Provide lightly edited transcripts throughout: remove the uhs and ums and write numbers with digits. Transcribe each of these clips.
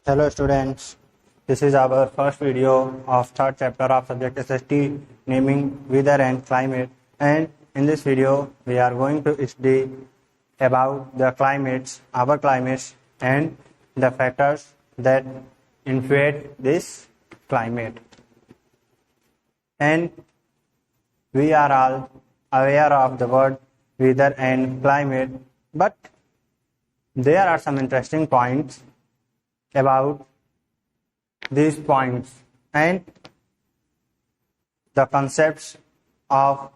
Hello students, this is our first video of third chapter of subject SST naming weather and climate, and in this video we are going to study about the climates, our climates and the factors that influence this climate. And we are all aware of the word weather and climate, but there are some interesting points about these points and the concepts of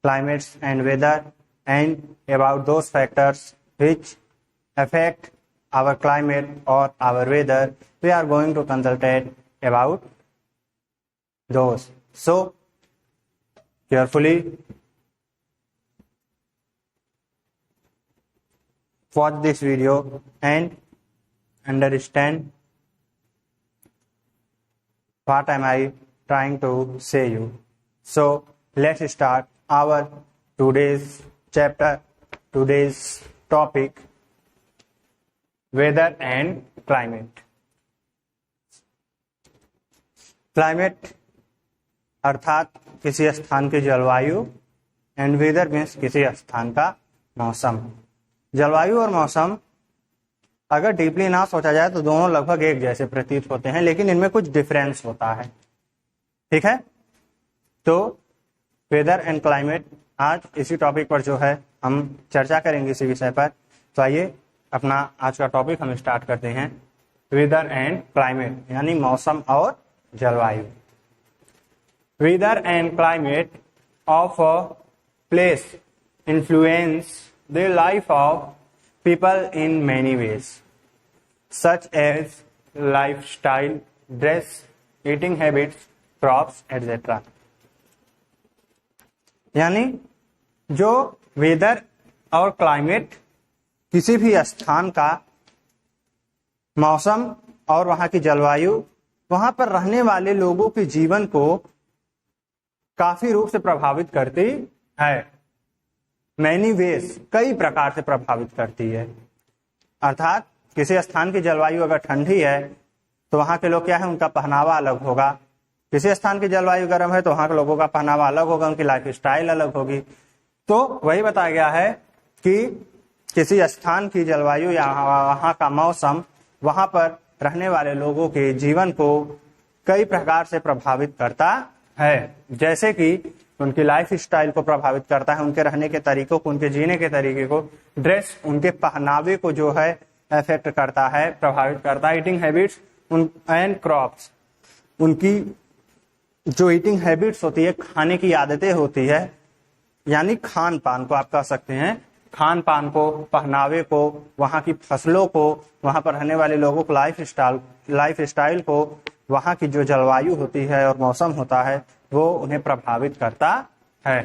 climates and weather and about those factors which affect our climate or our weather. We are going to consultate about those. So carefully watch this video and understand what am I trying to say you. So let's start our today's chapter, today's topic, weather and climate. Climate अर्थात किसी स्थान की जलवायु and weather means किसी स्थान का मौसम. जलवायु और मौसम अगर डीपली ना सोचा जाए तो दोनों लगभग एक जैसे प्रतीत होते हैं, लेकिन इनमें कुछ डिफरेंस होता है. ठीक है, तो वेदर एंड क्लाइमेट आज इसी टॉपिक पर जो है हम चर्चा करेंगे इसी विषय पर. तो आइए अपना आज का टॉपिक हम स्टार्ट करते हैं. वेदर एंड क्लाइमेट यानी मौसम और जलवायु. Weather and climate of a place influence the life of people in many ways, such as lifestyle, dress, eating habits, crops, etc. यानी जो वेदर और क्लाइमेट किसी भी स्थान का मौसम और वहां की जलवायु वहां पर रहने वाले लोगों के जीवन को काफी रूप से प्रभावित करती है. मैनी वेज कई प्रकार से प्रभावित करती है. अर्थात किसी स्थान की जलवायु अगर ठंडी है तो वहां के लोग क्या है, उनका पहनावा अलग होगा. किसी स्थान की जलवायु गर्म है तो वहां के लोगों का पहनावा अलग होगा, उनकी लाइफ स्टाइल अलग होगी. तो वही बताया गया है कि किसी स्थान की जलवायु या वहां का मौसम वहां पर रहने वाले लोगों के जीवन को कई प्रकार से प्रभावित करता है. जैसे कि उनकी लाइफ स्टाइल को प्रभावित करता है, उनके रहने के तरीकों को, उनके जीने के तरीके को, ड्रेस उनके पहनावे को जो है अफेक्ट करता है, प्रभावित करता है. ईटिंग हैबिट्स एंड क्रॉप्स, उनकी जो ईटिंग हैबिट्स होती है, खाने की आदतें होती है, यानी खान पान को आप कह सकते हैं, खान पान को, पहनावे को, वहां की फसलों को, वहां पर रहने वाले लोगों को लाइफ स्टाइल को, वहां की जो जलवायु होती है और मौसम होता है वो उन्हें प्रभावित करता है.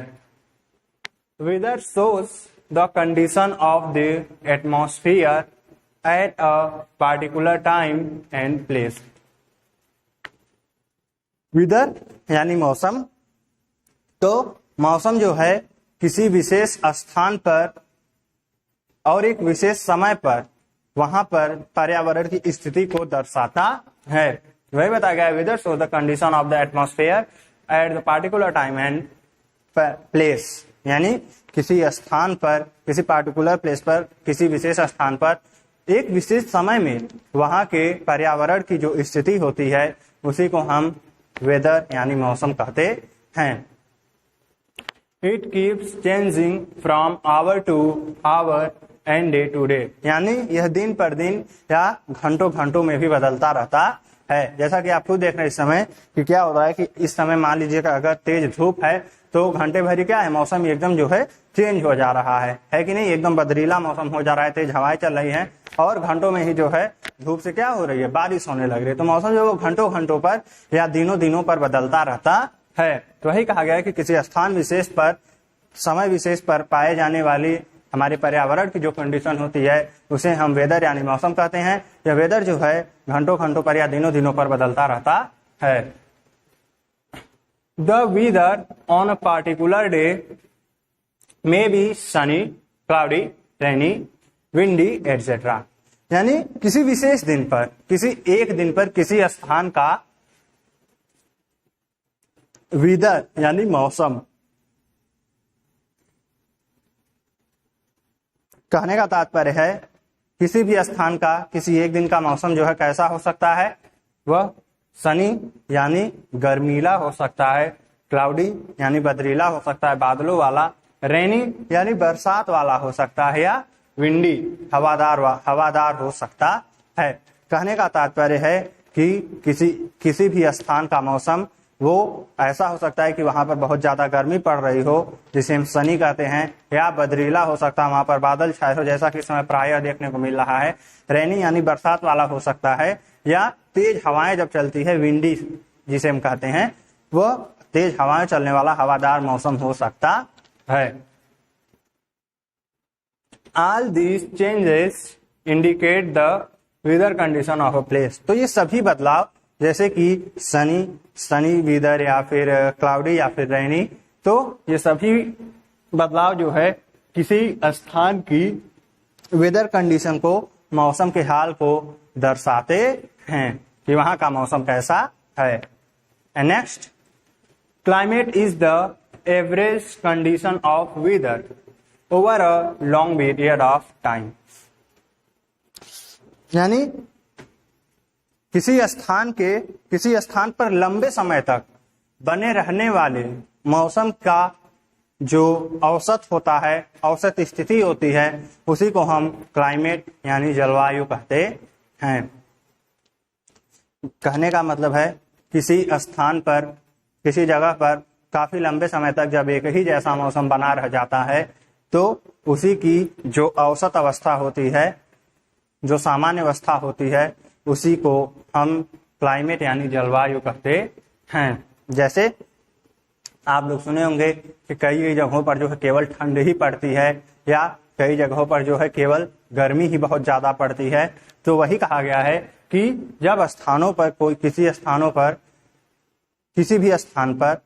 Weather shows the condition of the atmosphere at a particular time and place. Weather यानी मौसम. तो मौसम जो है किसी विशेष स्थान पर और एक विशेष समय पर वहां पर पर्यावरण की स्थिति को दर्शाता है. वही बताया गया है, weather show the condition of the atmosphere at the particular time and place, यानी किसी स्थान पर, किसी पार्टिकुलर प्लेस पर, किसी विशेष स्थान पर एक विशेष समय में वहां के पर्यावरण की जो स्थिति होती है उसी को हम वेदर यानी मौसम कहते हैं. It keeps changing from hour to hour and day to day, यानी यह दिन पर दिन या घंटों घंटों में भी बदलता रहता है. जैसा कि आप खुद देख रहे हैं इस समय कि क्या हो रहा है कि इस समय मान लीजिएगा अगर तेज धूप है तो घंटे भरी क्या है, मौसम एकदम जो है चेंज हो जा रहा है कि नहीं, एकदम बदरीला मौसम हो जा रहा है, तेज हवाएं चल रही हैं और घंटों में ही जो है धूप से क्या हो रही है, बारिश होने लग रही है. तो मौसम जो घंटों घंटों पर या दिनों दिनों पर बदलता रहता है. तो वही कहा गया है कि किसी स्थान विशेष पर, समय विशेष पर पाए जाने वाली हमारे पर्यावरण की जो कंडीशन होती है उसे हम वेदर यानी मौसम कहते हैं. यह वेदर जो है घंटों घंटों पर या दिनों दिनों पर बदलता रहता है. The weather on a particular day may be sunny, cloudy, rainy, windy etcetera. यानी किसी विशेष दिन पर, किसी एक दिन पर किसी स्थान का वेदर यानी मौसम। कहने का तात्पर्य है किसी भी स्थान का किसी एक दिन का मौसम जो है कैसा हो सकता है, वह सनी यानी गर्मीला हो सकता है, क्लाउडी यानी बदरीला हो सकता है, बादलों वाला, रेनी यानी बरसात वाला हो सकता है, या विंडी हवादार हो सकता है। कहने का तात्पर्य है कि किसी भी स्थान का मौसम वो ऐसा हो सकता है कि वहां पर बहुत ज्यादा गर्मी पड़ रही हो, जिसे हम सनी कहते हैं, या बदरीला हो सकता है, वहां पर बादल छाए हो, जैसा कि इस समय प्रायः देखने को मिल रहा है। रेनी यानी बरसात वाला हो सकता है, या तेज हवाएं जब चलती है, विंडी जिसे हम कहते हैं, वह तेज हवाएं चलने वाला हवादार मौसम हो सकता है। All these changes indicate the weather condition of a place. तो ये सभी बदलाव, जैसे कि सनी वेदर या फिर क्लाउडी या फिर रेनी, तो ये सभी बदलाव जो है किसी स्थान की वेदर कंडीशन को, मौसम के हाल को दर्शाते हैं कि वहां का मौसम कैसा है। Next, climate is the average condition of weather over a long period of time. यानी किसी स्थान पर लंबे समय तक बने रहने वाले मौसम का जो औसत होता है, औसत स्थिति होती है, उसी को हम क्लाइमेट यानी जलवायु कहते हैं। कहने का मतलब है किसी स्थान पर, किसी जगह पर काफी लंबे समय तक जब एक ही जैसा मौसम बना रह जाता है, तो उसी की जो औसत अवस्था होती है, जो सामान्य अवस्था होती है, उसी को हम क्लाइमेट यानी जलवायु कहते हैं। जैसे आप लोग सुने होंगे कि कई जगहों पर जो है केवल ठंड ही पड़ती है, या कई जगहों पर जो है केवल गर्मी ही बहुत ज्यादा पड़ती है। तो वही कहा गया है कि जब स्थानों पर किसी भी स्थान पर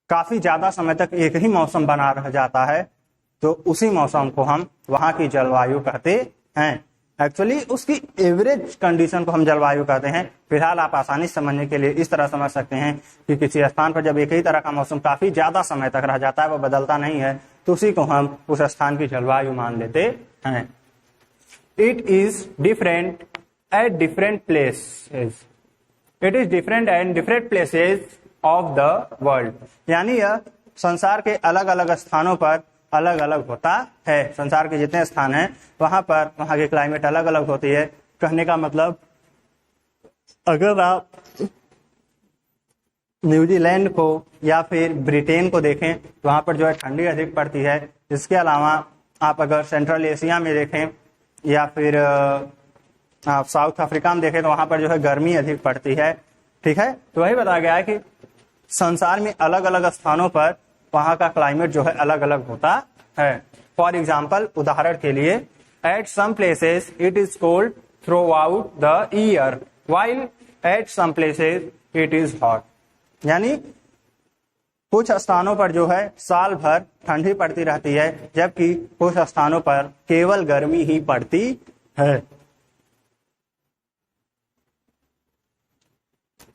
काफी ज्यादा समय तक एक ही मौसम बना रह जाता है, तो उसी मौसम को हम वहां की जलवायु कहते हैं। एक्चुअली उसकी एवरेज कंडीशन को हम जलवायु कहते हैं। फिलहाल आप आसानी से समझने के लिए इस तरह समझ सकते हैं कि किसी स्थान पर जब एक ही तरह का मौसम काफी ज्यादा समय तक रह जाता है, वह बदलता नहीं है, तो उसी को हम उस स्थान की जलवायु मान लेते हैं। It is different at different places. It is different at different places of the world. यानी यह संसार के अलग अलग स्थानों पर अलग अलग होता है। संसार के जितने स्थान हैं वहां की क्लाइमेट अलग अलग होती है। कहने का मतलब, अगर आप न्यूजीलैंड को या फिर ब्रिटेन को देखें तो वहां पर जो है ठंडी अधिक पड़ती है। इसके अलावा आप अगर सेंट्रल एशिया में देखें या फिर आप साउथ अफ्रीका में देखें तो वहां पर जो है गर्मी अधिक पड़ती है। ठीक है, तो वही बताया गया है कि संसार में अलग अलग स्थानों पर वहां का क्लाइमेट जो है अलग अलग होता है। फॉर एग्जाम्पल, उदाहरण के लिए, at some places it is cold throughout the year while at some places it is hot. यानी कुछ स्थानों पर जो है साल भर ठंडी पड़ती रहती है, जबकि कुछ स्थानों पर केवल गर्मी ही पड़ती है।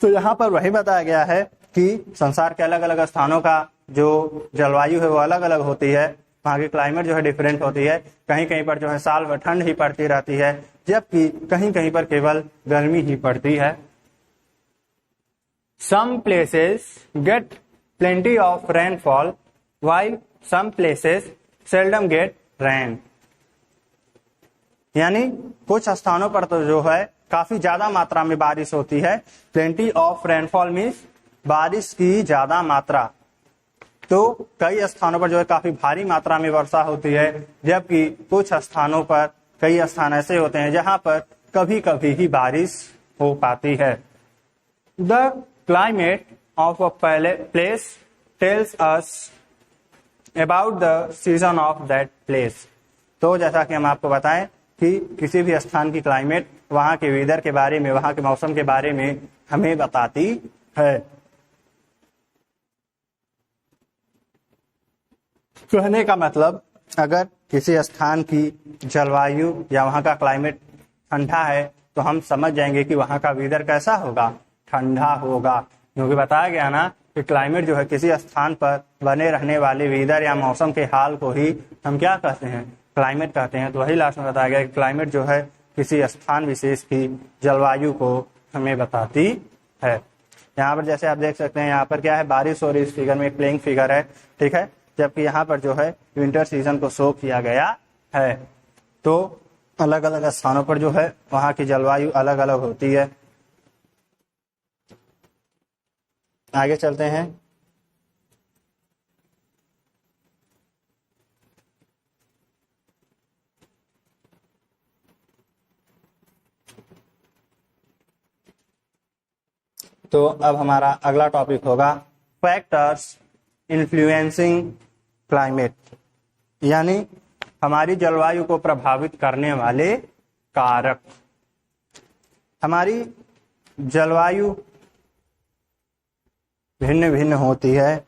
तो यहाँ पर वही बताया गया है कि संसार के अलग अलग स्थानों का जो जलवायु है वो अलग अलग होती है, वहाँ की क्लाइमेट जो है डिफरेंट होती है। कहीं कहीं पर जो है साल भर ठंड ही पड़ती रहती है, जबकि कहीं कहीं पर केवल गर्मी ही पड़ती है। Some places get plenty of rainfall while some places seldom get rain। यानी कुछ स्थानों पर तो जो है काफी ज्यादा मात्रा में बारिश होती है। प्लेंटी ऑफ रेनफॉल मीन्स बारिश की ज्यादा मात्रा। तो कई स्थानों पर जो है काफी भारी मात्रा में वर्षा होती है, जबकि कुछ स्थानों पर, कई स्थान ऐसे होते हैं जहां पर कभी कभी ही बारिश हो पाती है। The climate of a place tells us about the season of that place. तो जैसा कि हम आपको बताएं कि किसी भी स्थान की क्लाइमेट वहां के वेदर के बारे में, वहां के मौसम के बारे में हमें बताती है। कहने का मतलब, अगर किसी स्थान की जलवायु या वहाँ का क्लाइमेट ठंडा है तो हम समझ जाएंगे कि वहाँ का वेदर कैसा होगा, ठंडा होगा, क्योंकि बताया गया ना कि क्लाइमेट जो है किसी स्थान पर बने रहने वाले वेदर या मौसम के हाल को ही हम क्या कहते हैं, क्लाइमेट कहते हैं। तो वही लास्ट में बताया गया कि क्लाइमेट जो है किसी स्थान विशेष की जलवायु को हमें बताती है। यहाँ पर जैसे आप देख सकते हैं, यहाँ पर क्या है, बारिश हो रही, इस फिगर में एक प्लेइंग फिगर है, ठीक है, जबकि यहाँ पर जो है विंटर सीजन को शो किया गया है। तो अलग अलग स्थानों पर जो है वहाँ की जलवायु अलग अलग होती है। आगे चलते हैं। तो अब हमारा अगला टॉपिक होगा फैक्टर्स इन्फ्लुएंसिंग क्लाइमेट, यानी हमारी जलवायु को प्रभावित करने वाले कारक। हमारी जलवायु भिन्न भिन्न होती है,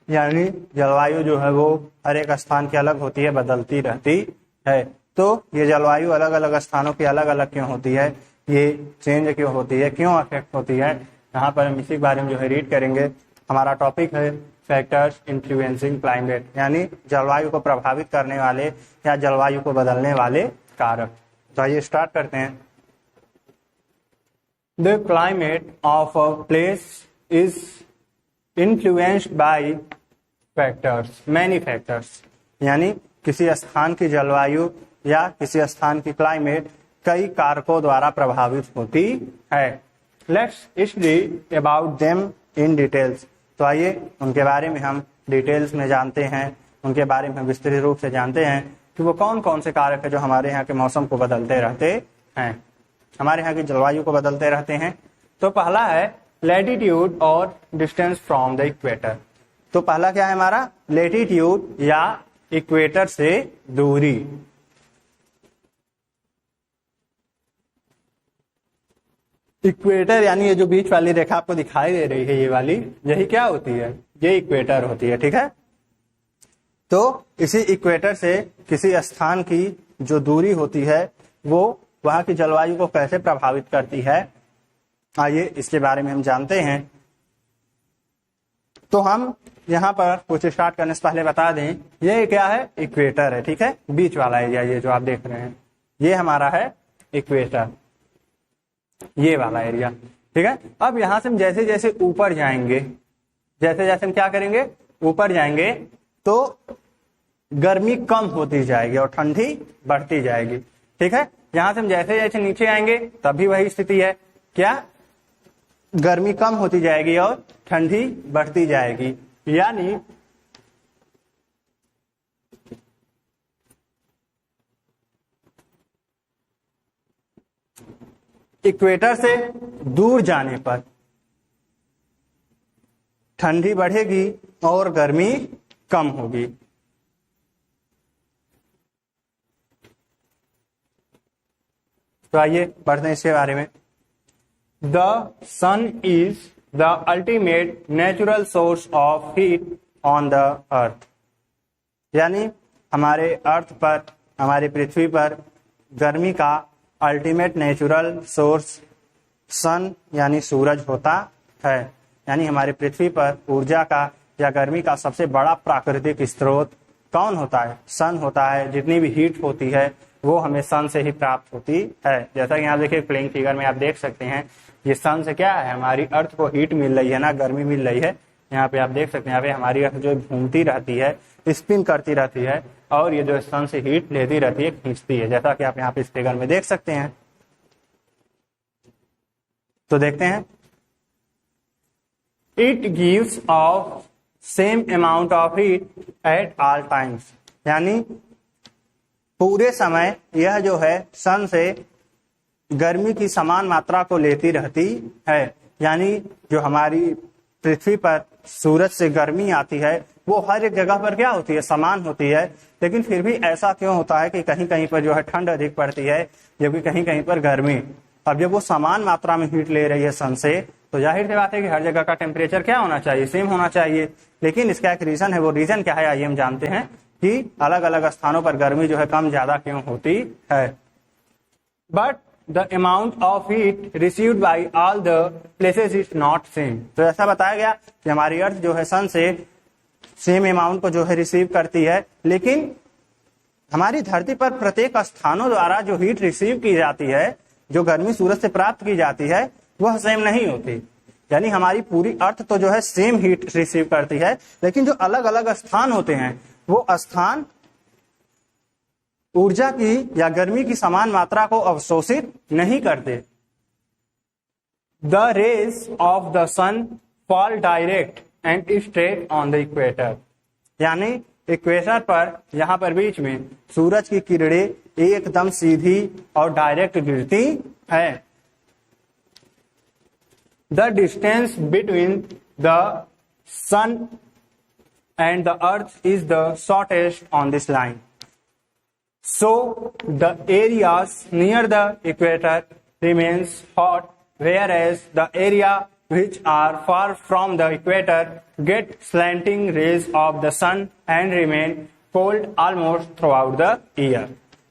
यानी जलवायु जो है वो हर एक स्थान की अलग होती है, बदलती रहती है। तो ये जलवायु अलग अलग स्थानों की अलग अलग क्यों होती है, ये चेंज क्यों होती है, क्यों अफेक्ट होती है, यहाँ पर हम इसी के बारे में जो है रीड करेंगे। हमारा टॉपिक है फैक्टर्स इन्फ्लुएंसिंग क्लाइमेट, यानी जलवायु को प्रभावित करने वाले या जलवायु को बदलने वाले कारक। तो आइए स्टार्ट करते हैं। The climate of a place is influenced by factors, many factors, यानी किसी स्थान की जलवायु या किसी स्थान की क्लाइमेट कई कारकों द्वारा प्रभावित होती है। Let's study about them in details. तो आइए उनके बारे में हम डिटेल्स में जानते हैं, उनके बारे में हम विस्तृत रूप से जानते हैं कि वो कौन कौन से कारक है जो हमारे यहाँ के मौसम को बदलते रहते हैं, हमारे यहाँ की जलवायु को बदलते रहते हैं। तो पहला है लैटिट्यूड और डिस्टेंस फ्रॉम द इक्वेटर। तो पहला क्या है हमारा, लैटिट्यूड या इक्वेटर से दूरी। इक्वेटर यानी ये जो बीच वाली रेखा आपको दिखाई दे रही है, ये वाली, यही क्या होती है, ये इक्वेटर होती है, ठीक है। तो इसी इक्वेटर से किसी स्थान की जो दूरी होती है वो वहां की जलवायु को कैसे प्रभावित करती है, आइए इसके बारे में हम जानते हैं। तो हम यहाँ पर कुछ स्टार्ट करने से पहले बता दें, ये क्या है, इक्वेटर है, ठीक है, बीच वाला एरिया ये जो आप देख रहे हैं ये हमारा है इक्वेटर, ये वाला एरिया, ठीक है। अब यहां से हम जैसे जैसे ऊपर जाएंगे, जैसे जैसे हम क्या करेंगे, ऊपर जाएंगे तो गर्मी कम होती जाएगी और ठंडी बढ़ती जाएगी, ठीक है। यहां से हम जैसे जैसे नीचे आएंगे तब भी वही स्थिति है, क्या, गर्मी कम होती जाएगी और ठंडी बढ़ती जाएगी। यानी इक्वेटर से दूर जाने पर ठंडी बढ़ेगी और गर्मी कम होगी। तो आइए पढ़ते हैं इसके बारे में। The sun is the ultimate natural source of heat on the earth, यानी हमारे अर्थ पर, हमारी पृथ्वी पर गर्मी का अल्टीमेट नेचुरल सोर्स सन यानी सूरज होता है। यानी हमारी पृथ्वी पर ऊर्जा का या गर्मी का सबसे बड़ा प्राकृतिक स्रोत कौन होता है, सन होता है। जितनी भी हीट होती है वो हमें सन से ही प्राप्त होती है। जैसा कि यहाँ देखिए प्लेइंग फिगर में आप देख सकते हैं, ये सन से क्या है, हमारी अर्थ को हीट मिल रही है ना, गर्मी मिल रही है। यहाँ पे आप देख सकते हैं, यहाँ पे हमारी अर्थ जो घूमती रहती है, स्पिन करती रहती है और ये जो सन से हीट लेती रहती है, खींचती है, जैसा कि आप यहाँ पे इस फिगर में देख सकते हैं। तो देखते हैं, it gives off same amount of heat at all times, यानी पूरे समय यह जो है सन से गर्मी की समान मात्रा को लेती रहती है। यानी जो हमारी पृथ्वी पर सूरज से गर्मी आती है वो हर एक जगह पर क्या होती है, समान होती है। लेकिन फिर भी ऐसा क्यों होता है कि कहीं कहीं पर जो है ठंड अधिक पड़ती है जबकि कहीं कहीं पर गर्मी। अब जब वो समान मात्रा में हीट ले रही है सन से, तो जाहिर सी बात है कि हर जगह का टेम्परेचर क्या होना चाहिए, सेम होना चाहिए। लेकिन इसका एक रीजन है, वो रीजन क्या है आइए हम जानते हैं। कि अलग अलग स्थानों पर गर्मी जो है कम ज्यादा क्यों होती है। But the amount of heat received by all the places is not same. तो ऐसा बताया गया कि हमारी अर्थ जो है सन से सेम अमाउंट को जो है रिसीव करती है, लेकिन हमारी धरती पर प्रत्येक स्थानों द्वारा जो हीट रिसीव की जाती है, जो गर्मी सूरज से प्राप्त की जाती है, वह सेम नहीं होती। यानी हमारी पूरी अर्थ तो जो है सेम हीट रिसीव करती है, लेकिन जो अलग अलग स्थान होते हैं वो स्थान ऊर्जा की या गर्मी की समान मात्रा को अवशोषित नहीं करते। The rays of the sun fall direct and straight on the equator. यानी इक्वेटर पर, यहाँ पर बीच में सूरज की किरणें एकदम सीधी और डायरेक्ट गिरती है। The distance between the sun and the earth is the shortest on this line. So the areas near the equator remains hot, whereas the area which are far from the equator get slanting rays of the sun and remain cold almost throughout the year.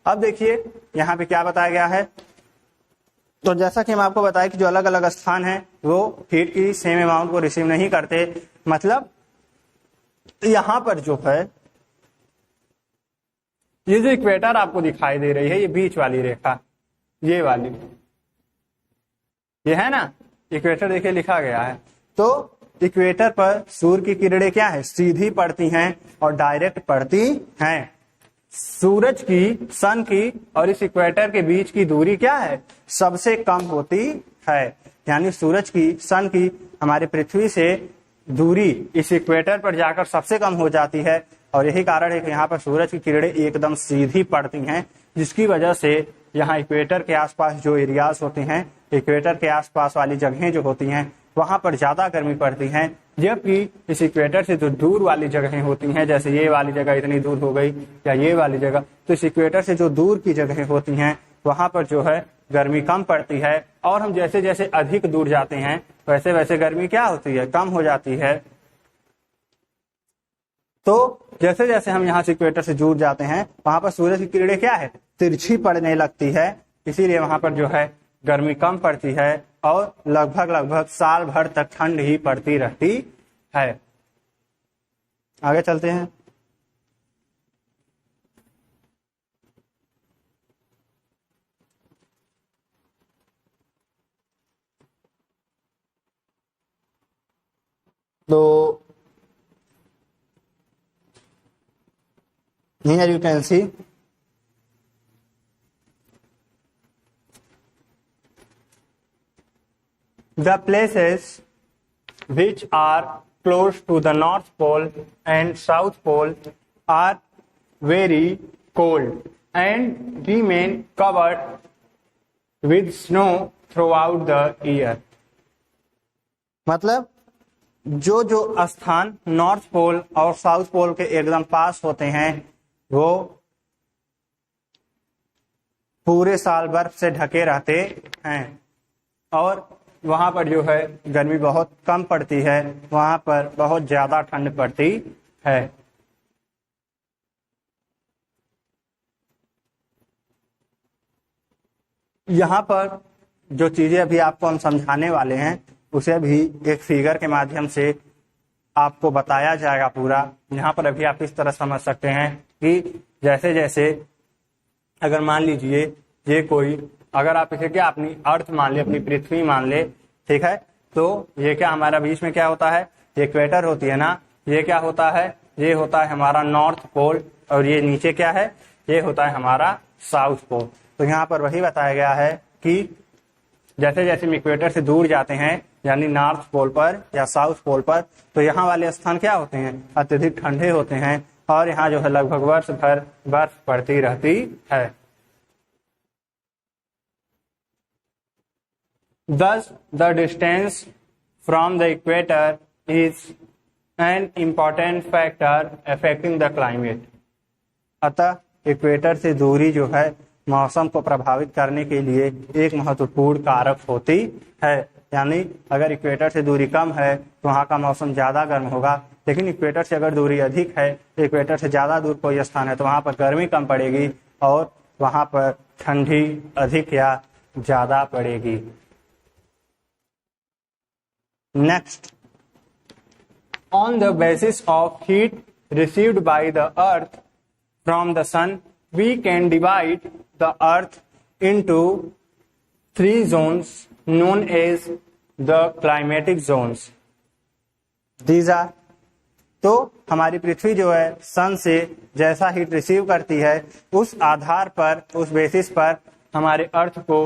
अब देखिए यहाँ पे क्या बताया गया है। तो जैसा कि हम आपको बताया कि जो अलग अलग स्थान है वो हीट की सेम अमाउंट को रिसीव नहीं करते। मतलब यहाँ पर जो है ये जो इक्वेटर आपको दिखाई दे रही है, ये बीच वाली रेखा, ये वाली, ये है ना इक्वेटर, देखिए लिखा गया है। तो इक्वेटर पर सूर्य की किरणें क्या है, सीधी पड़ती हैं और डायरेक्ट पड़ती हैं। सूरज की, सन की और इस इक्वेटर के बीच की दूरी क्या है, सबसे कम होती है। यानी सूरज की, सन की हमारे पृथ्वी से दूरी इस इक्वेटर पर जाकर सबसे कम हो जाती है, और यही कारण है कि यहाँ पर सूरज की किरणें एकदम सीधी पड़ती हैं, जिसकी वजह से यहाँ इक्वेटर के आसपास जो एरियाज होते हैं, इक्वेटर के आसपास वाली जगहें जो होती हैं, वहां पर ज्यादा गर्मी पड़ती है। जबकि इस इक्वेटर से जो दूर वाली जगहें होती हैं, जैसे ये वाली जगह इतनी दूर हो गई या ये वाली जगह, तो इस इक्वेटर से जो दूर की जगहें होती हैं वहां पर जो है गर्मी कम पड़ती है। और हम जैसे जैसे अधिक दूर जाते हैं वैसे वैसे गर्मी क्या होती है, कम हो जाती है। तो जैसे जैसे हम यहाँ से इक्वेटर से दूर जाते हैं वहां पर सूरज की किरणें क्या है, तिरछी पड़ने लगती है, इसीलिए वहां पर जो है गर्मी कम पड़ती है और लगभग साल भर तक ठंड ही पड़ती रहती है। आगे चलते हैं। तो here you can see the places which are close to the North Pole and South Pole are very cold and remain covered with snow throughout the year. मतलब जो जो स्थान नॉर्थ पोल और साउथ पोल के एकदम पास होते हैं वो पूरे साल बर्फ से ढके रहते हैं, और वहां पर जो है गर्मी बहुत कम पड़ती है, वहां पर बहुत ज्यादा ठंड पड़ती है। यहाँ पर जो चीजें अभी आपको हम समझाने वाले हैं उसे भी एक फिगर के माध्यम से आपको बताया जाएगा पूरा। यहाँ पर अभी आप इस तरह समझ सकते हैं कि जैसे जैसे अगर मान लीजिए ये कोई, अगर आप इसे क्या अपनी अर्थ मान ले, अपनी पृथ्वी मान ले, ठीक है, तो ये क्या हमारा बीच में क्या होता है, इक्वेटर होती है ना, ये क्या होता है, ये होता है हमारा नॉर्थ पोल, और ये नीचे क्या है, ये होता है हमारा साउथ पोल। तो यहाँ पर वही बताया गया है कि जैसे जैसे हम इक्वेटर से दूर जाते हैं, यानी नॉर्थ पोल पर या साउथ पोल पर, तो यहाँ वाले स्थान क्या होते हैं, अत्यधिक ठंडे होते हैं, और यहाँ जो है लगभग वर्ष भर बर्फ पड़ती रहती है। Thus, the distance from the equator is an important factor affecting the climate. अतः इक्वेटर से दूरी जो है मौसम को प्रभावित करने के लिए एक महत्वपूर्ण कारक होती है। यानी अगर इक्वेटर से दूरी कम है तो वहाँ का मौसम ज्यादा गर्म होगा, लेकिन इक्वेटर से अगर दूरी अधिक है, इक्वेटर से ज्यादा दूर कोई स्थान है, तो वहां पर गर्मी कम पड़ेगी और वहां पर ठंडी अधिक या ज्यादा पड़ेगी। Next, on the basis of heat received by the earth from the sun, we can divide the earth into 3 zones known as the climatic zones. These are, तो हमारी पृथ्वी जो है सन से जैसा हीट रिसीव करती है उस आधार पर, उस बेसिस पर हमारे अर्थ को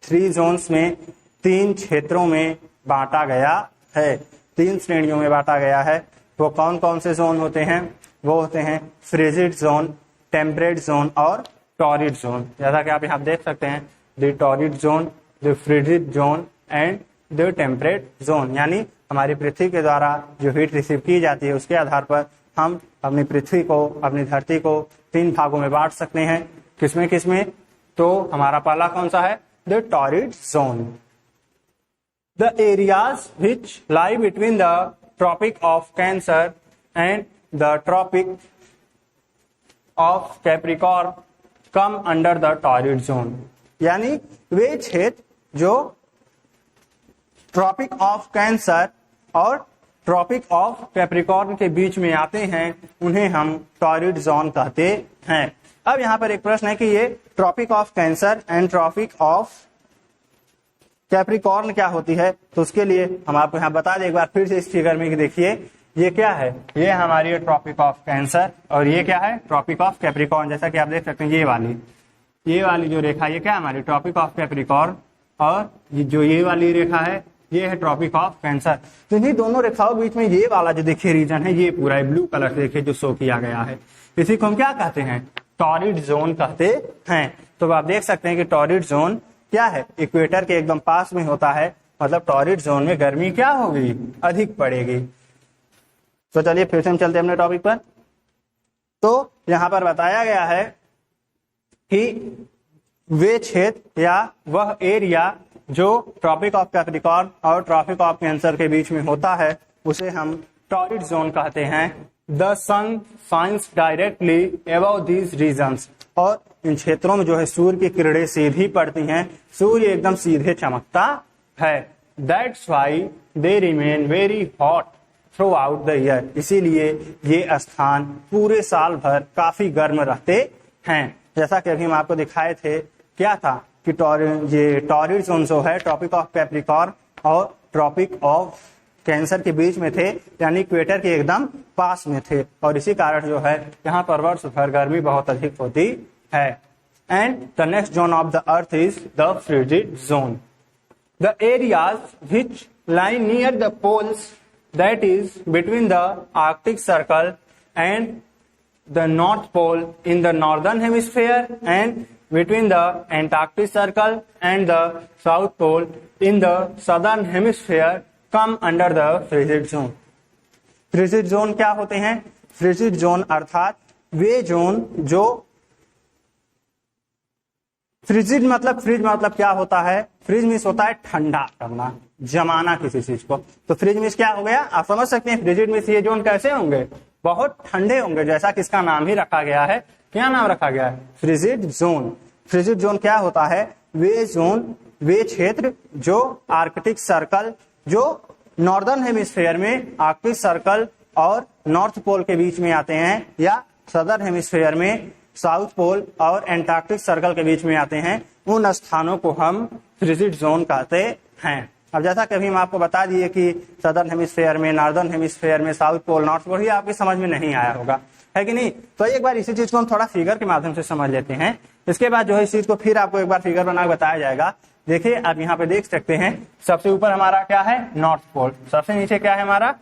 3 जोन्स में, 3 क्षेत्रों में बांटा गया है, 3 श्रेणियों में बांटा गया है। वो कौन कौन से जोन होते हैं? वो होते हैं फ्रिजिड जोन, टेम्परेट जोन और टॉरिड जोन। जैसा कि आप यहाँ देख सकते हैं, the torrid zone, the frigid zone and the temperate zone. यानी हमारी पृथ्वी के द्वारा जो हीट रिसीव की जाती है उसके आधार पर हम अपनी पृथ्वी को, अपनी धरती को 3 भागों में बांट सकते हैं। किसमें किसमें? तो हमारा पहला कौन सा है? The torrid zone. The areas which lie between the Tropic of Cancer and the Tropic of Capricorn come under the torrid zone. यानी वे क्षेत्र जो ट्रॉपिक ऑफ कैंसर और ट्रॉपिक ऑफ कैप्रिकॉर्न के बीच में आते हैं उन्हें हम टॉरिड जोन कहते हैं। अब यहाँ पर एक प्रश्न है कि ये Tropic of Cancer and tropic of Capricorn क्या होती है? तो उसके लिए हम आपको यहाँ बता दें एक बार फिर से इस फिगर में, देखिए ये क्या है? ये हमारी ट्रॉपिक ऑफ कैंसर और ये क्या है? Tropic of Capricorn. जैसा कि आप देख सकते हैं ये वाली जो रेखा, ये क्या है? हमारी ट्रॉपिक ऑफ कैप्रिकॉर्न, और ये वाली रेखा है, ये है ट्रॉपिक ऑफ कैंसर। तो इन्हीं दोनों रेखाओं बीच में ये वाला जो देखिए रीजन है, ये पूरा ब्लू कलर से देखिए जो शो किया गया है, इसी को हम क्या कहते हैं? टॉरिड जोन कहते हैं। तो आप देख सकते हैं कि टॉरिड जोन क्या है? इक्वेटर के एकदम पास में होता है, मतलब टॉरिड जोन में गर्मी क्या होगी? अधिक पड़ेगी। तो चलिए फिर से हम चलते हैं अपने टॉपिक पर। तो यहाँ पर बताया गया है कि वे क्षेत्र या वह एरिया जो ट्रॉपिक ऑफ कैप्रिकॉर्न और ट्रॉपिक ऑफ कैंसर के बीच में होता है उसे हम टॉरिड जोन कहते हैं। The sun shines directly above these regions, और इन क्षेत्रों में जो है सूर्य की किरणें सीधी पड़ती हैं, सूर्य एकदम सीधे चमकता है। That's why they remain very hot through out the year, इसीलिए ये स्थान पूरे साल भर काफी गर्म रहते हैं। जैसा कि अभी हम आपको दिखाए थे, क्या था कि टॉरिड जोन जो है ट्रॉपिक ऑफ कैप्रिकॉर्न और ट्रॉपिक ऑफ कैंसर के बीच में थे, यानी इक्वेटर के एकदम पास में थे, और इसी कारण जो है यहाँ पर वर्ष भर गर्मी बहुत अधिक होती है। And the next zone of the earth is the frigid zone. The areas which lie near the poles, that is between the Arctic Circle and the North Pole in the northern hemisphere and between the Antarctic Circle and the South Pole in the southern hemisphere come under the frigid zone. Frigid zone क्या होते हैं? Frigid zone अर्थात वे zone जो fridge मतलब क्या होता है? Fridge means होता है ठंडा करना, जमाना किसी चीज को। तो फ्रिज मीन्स क्या हो गया? आप समझ सकते हैं फ्रिजिड मीन्स ये जोन कैसे होंगे? बहुत ठंडे होंगे, जैसा कि इसका नाम ही रखा गया है। क्या नाम रखा गया है? Frigid zone. फ्रिजिड जोन क्या होता है? वे क्षेत्र जो आर्कटिक सर्कल, जो नॉर्दर्न हेमिस्फीयर में आर्कटिक सर्कल और नॉर्थ पोल के बीच में आते हैं, या सदर्न हेमिस्फीयर में साउथ पोल और एंटार्क्टिक सर्कल के बीच में आते हैं, उन स्थानों को हम फ्रिजिड जोन कहते हैं। अब जैसा कि अभी हम आपको बता दिए कि सदर्न हेमिस्फीयर में, नॉर्दर्न हेमिस्फीयर में, साउथ पोल, नॉर्थ पोल, ये आपकी समझ में नहीं आया होगा, है कि नहीं? तो एक बार इसी चीज को हम थोड़ा फिगर के माध्यम से समझ लेते हैं। इसके बाद जो है इस चीज को फिर आपको एक बार फिगर बना बताया जाएगा। देखिए आप यहाँ पे देख सकते हैं, सबसे ऊपर हमारा क्या है? नॉर्थ पोल, सबसे नीचे क्या है हमारा?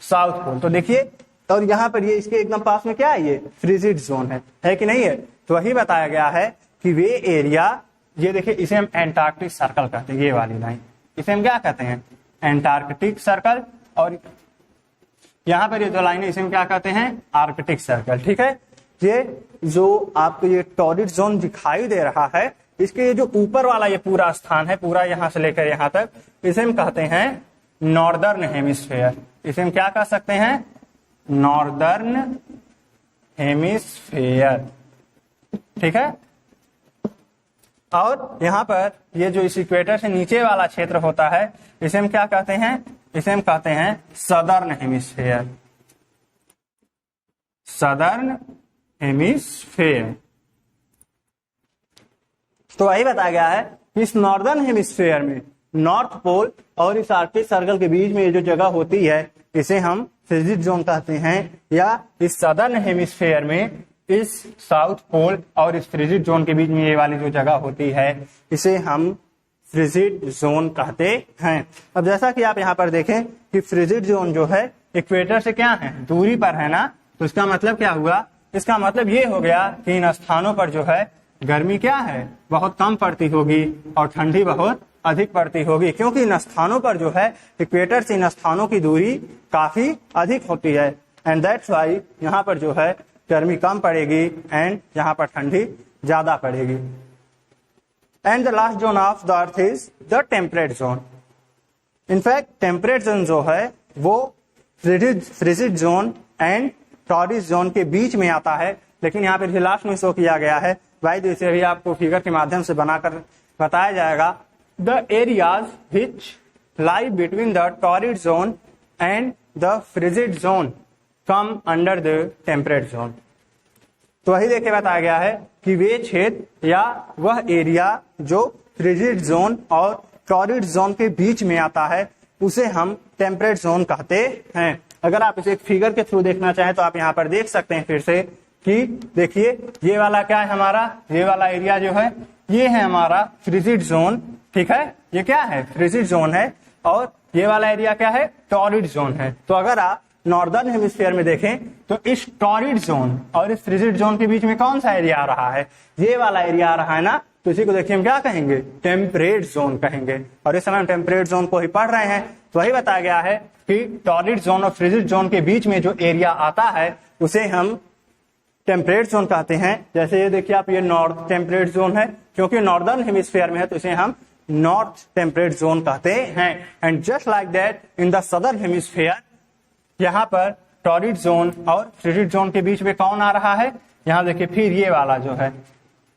South pole. तो देखिए, और यहाँ पर ये इसके एकदम पास में क्या है? ये फ्रिजिड जोन है कि नहीं है? तो वही बताया गया है कि वे एरिया, ये देखिए इसे हम एंटार्क्टिक सर्कल कहते हैं, ये वाली लाइन, इसे हम क्या कहते हैं? Antarctic circle. और यहाँ पर ये जो लाइन है इसे हम क्या कहते हैं? Arctic circle. ठीक है, ये जो आपको ये टॉरिड जोन दिखाई दे रहा है, इसके ये जो ऊपर वाला ये पूरा स्थान है, पूरा यहाँ से लेकर यहाँ तक, इसे हम कहते हैं नॉर्दर्न हेमिस्फीयर। इसे हम क्या कह सकते हैं? नॉर्दर्न हेमिस्फेयर, ठीक है। और यहां पर ये जो इस इक्वेटर से नीचे वाला क्षेत्र होता है, इसे हम क्या कहते हैं? इसे हम कहते हैं सदर्न हेमिस्फेयर, सदर्न हेमिस्फेयर। तो वही बताया गया है कि इस नॉर्दर्न हेमिस्फेयर में नॉर्थ पोल और इस आर्कटिक सर्कल के बीच में ये जो जगह होती है, इसे हम फ्रिजिड जोन कहते हैं। या इस सदर्न हेमिस्फेयर में इस साउथ पोल और इस फ्रिजिड जोन के बीच में ये वाली जो जगह होती है, इसे हम फ्रिजिड जोन कहते हैं। अब जैसा कि आप यहाँ पर देखें कि फ्रिजिड जोन जो है इक्वेटर से क्या है, दूरी पर है ना, तो इसका मतलब क्या हुआ? इसका मतलब ये हो गया कि इन स्थानों पर जो है गर्मी क्या है, बहुत कम पड़ती होगी और ठंडी बहुत अधिक पड़ती होगी, क्योंकि इन स्थानों पर जो है इक्वेटर से इन स्थानों की दूरी काफी अधिक होती है। एंड दैट्स वाई यहाँ पर जो है गर्मी कम पड़ेगी एंड यहाँ पर ठंडी ज्यादा पड़ेगी। And the last zone of the earth is the temperate zone. In fact temperate zone जो है वो frigid zone and torrid zone के बीच में आता है, लेकिन यहाँ पर लास्ट में शो किया गया है भाई, तो इसे भी आपको फिगर के माध्यम से बनाकर बताया जाएगा। The areas which lie between the torrid zone and the frigid zone come under the temperate zone. तो वही देखे बताया गया है कि वे क्षेत्र या वह एरिया जो फ्रिजिड जोन और टॉरिड जोन के बीच में आता है, उसे हम टेम्परेट जोन कहते हैं। अगर आप इसे एक फिगर के थ्रू देखना चाहें तो आप यहाँ पर देख सकते हैं फिर से कि देखिए ये वाला क्या है हमारा, ये वाला एरिया जो है ये है हमारा फ्रिजिड जोन, ठीक है, ये क्या है, फ्रिजिड जोन है। और ये वाला एरिया क्या है, टॉरिड जोन है। तो अगर आप नॉर्दर्न हेमिस्फीयर में देखें तो इस टॉरिड जोन और इस फ्रिजिड जोन के बीच में कौन सा एरिया आ रहा है, ये वाला एरिया आ रहा है ना, तो इसी को देखिए हम क्या कहेंगे, टेम्परेट जोन कहेंगे। और इस समय हम टेम्परेट जोन को ही पढ़ रहे हैं। तो वही बताया गया है कि टॉरिड जोन और फ्रिजिड जोन के बीच में जो एरिया आता है उसे हम टेम्परेट जोन कहते हैं। जैसे ये देखिए आप, ये नॉर्थ टेम्परेट जोन है, क्योंकि नॉर्दर्न हेमिस्फीयर में है तो इसे हम नॉर्थ टेम्परेट जोन कहते हैं। And just like that in the southern hemisphere, यहाँ पर टॉरिड जोन और फ्रिजिड जोन के बीच में कौन आ रहा है, यहाँ देखिए फिर ये वाला जो है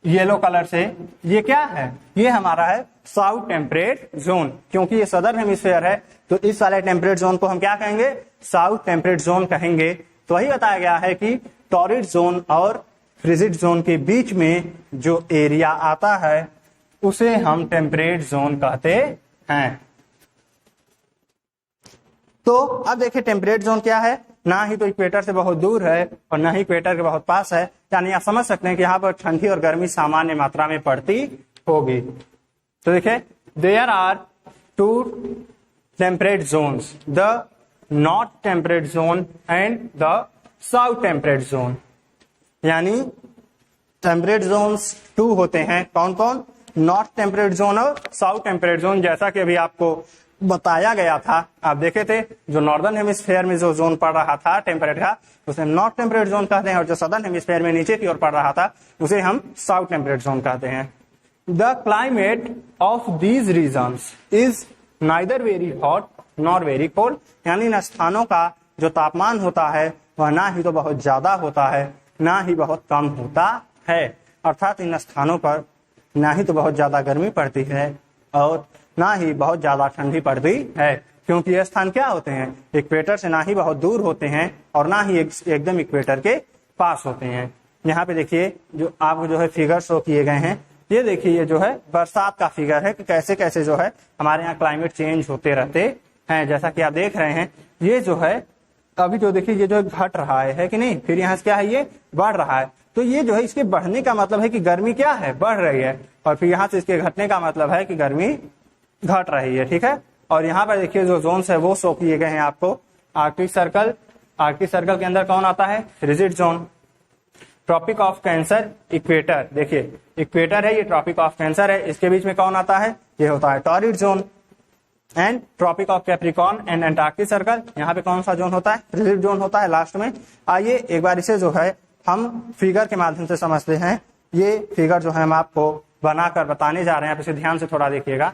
येलो कलर से, ये क्या है, ये हमारा है साउथ टेम्परेट जोन। क्योंकि ये सदर्न हेमिस्फीयर है तो इस वाले टेम्परेट जोन को हम क्या कहेंगे, साउथ टेम्परेट जोन कहेंगे। तो वही बताया गया है कि टॉरिड जोन और फ्रिजिड जोन के बीच में जो एरिया आता है उसे हम टेम्परेट जोन कहते हैं। तो अब देखिए टेम्परेट जोन क्या है, ना ही तो इक्वेटर से बहुत दूर है और ना ही इक्वेटर के बहुत पास है, यानी आप समझ सकते हैं कि यहाँ पर ठंडी और गर्मी सामान्य मात्रा में पड़ती होगी। तो देखिए there are two temperate zones, the north temperate zone and the south temperate zone. यानी टेम्परेट जोन्स टू होते हैं, कौन कौन, नॉर्थ टेम्परेट जोन और साउथ टेम्परेट जोन। जैसा कि अभी आपको बताया गया था, आप देखे थे जो नॉर्दर्न हेमिस्फीयर में जो जोन पड़ रहा था टेम्परेट का, उसे नॉर्थ टेम्परेट जोन कहते हैं, और जो सदर्न हेमिस्फीयर में नीचे की ओर पड़ रहा था उसे हम साउथ टेम्परेट जोन कहते हैं। The climate of these regions is neither very hot nor very cold. यानी इन स्थानों का जो तापमान होता है वह ना ही तो बहुत ज्यादा होता है ना ही बहुत कम होता है। अर्थात इन स्थानों पर ना ही तो बहुत ज्यादा गर्मी पड़ती है और ना ही बहुत ज्यादा ठंडी पड़ती है, क्योंकि ये स्थान क्या होते हैं, इक्वेटर से ना ही बहुत दूर होते हैं और ना ही एकदम इक्वेटर के पास होते हैं। यहाँ पे देखिए जो आपको जो है फिगर शो किए गए हैं, ये देखिए ये जो है बरसात का फिगर है कि कैसे कैसे जो है हमारे यहाँ क्लाइमेट चेंज होते रहते हैं। जैसा कि आप देख रहे हैं ये जो है अभी जो देखिए ये जो घट रहा है कि नहीं, फिर यहाँ से क्या है ये बढ़ रहा है। तो ये जो है इसके बढ़ने का मतलब है कि गर्मी क्या है, बढ़ रही है, और फिर यहाँ से इसके घटने का मतलब है कि गर्मी घट रही है, ठीक है। और यहाँ पर देखिए जो जोन्स है वो शो किए गए हैं आपको। आर्कटिक सर्कल, आर्कटिक सर्कल के अंदर कौन आता है, frigid zone. Tropic of cancer, equator, देखिए इक्वेटर है, ये ट्रॉपिक ऑफ कैंसर है, इसके बीच में कौन आता है, ये होता है torrid zone. And tropic of capricorn and antarctic circle, यहाँ पे कौन सा जोन होता है, फ्रिजिड जोन होता है लास्ट में। आइए एक बार इसे जो है हम फिगर के माध्यम से समझते हैं। ये फिगर जो है हम आपको बनाकर बताने जा रहे हैं, आप इसे ध्यान से थोड़ा देखिएगा।